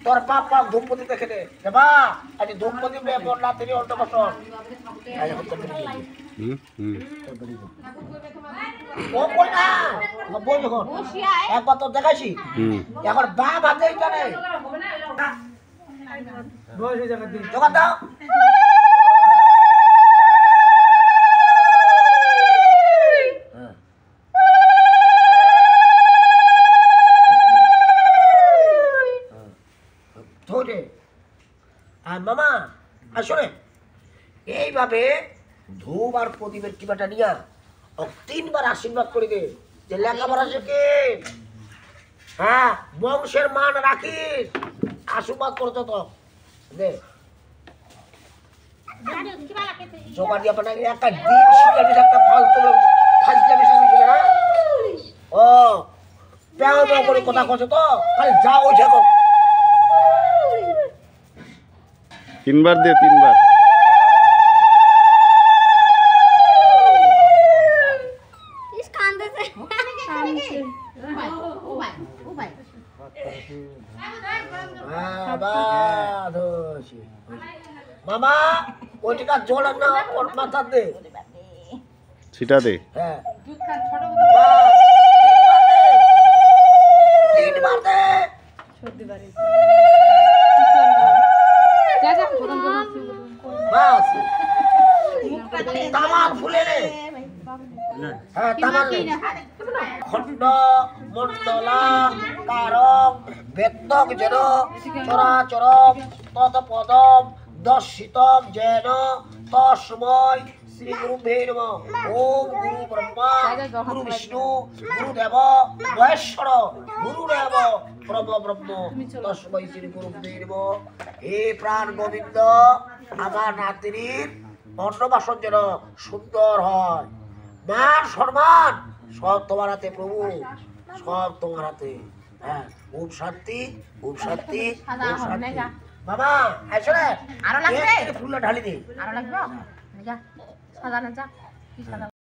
তোর বাপ বাপ ধূপপতি দেখে দে বা আজ ধূপপতি বেপর না তিনি অল্প বছর একবার তো দেখাইছি এখন বাপ হাতে জানে দোকান দাও মামা আসলে এইভাবে ধূপ আর প্রদীপের টিপাটা নিয়া 3বার আশীর্বাদ করে দে যে লেখাপড়া শেখে হ্যাঁ বংশের মান রাখিস আশীর্বাদ করতো তো দে জোগাড় দিয়ে আপনাকে একটা ডিম শিখাবি একটা ফালতু ফালতু ছিল না ও প্যাও করে কথা কছে তো খালি যা ওই ঠেকো 3বার দে 3বার इस कांदे से মামা ওই টাকা জল না ওর মাথা দে ছিটা দে হ্যাঁ 3বার দে বাস তামাক ফুলে রে হ্যাঁ তামাক খন্ড মন্ডলা কারক বেদক যেন চরাচরম তৎপদম দর্শিতম যেন তস্মৈ শ্রী গুরুভ্যে নমঃ ওম গুরু ব্রহ্মা গুরু বিষ্ণু গুরুদেব মহেশ্বর গুরুদেব ব্রহ্ম তস্মৈ শ্রী গুরুভ্যে নমঃ। হে প্রাণ গোবিন্দ আমার নাতির অন্নবাসন যেন সুন্দর হয় মান সম্মান সব তোমার হাতে প্রভু সব তোমার হাতে হ্যাঁ ওম শান্তি ওম শান্তি ওম শান্তি বাবা আসলে আরো লাগবে ফুলটা ঢালি দে আরো লাগবে যা সাজানো যা কি সাজানো